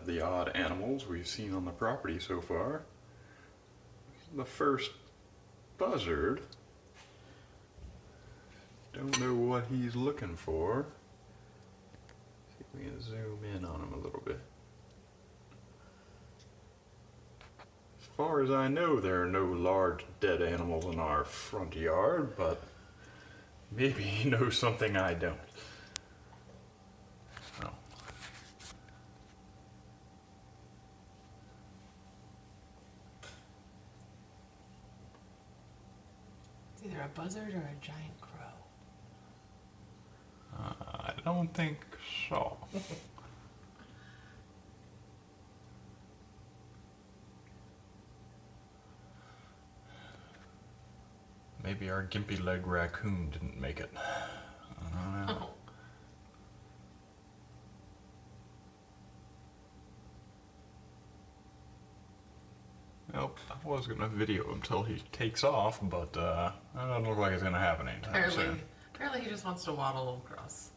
the odd animals we've seen on the property so far. The first buzzard. Don't know what he's looking for. See if we can zoom in on him a little bit. As far as I know, there are no large dead animals in our front yard, but maybe he knows something I don't. Oh. It's either a buzzard or a giant crow. I don't think so. Maybe our gimpy leg raccoon didn't make it. I don't know. Oh. Well, I was gonna video him till he takes off, but that doesn't look like it's gonna happen anytime soon. Apparently he just wants to waddle across.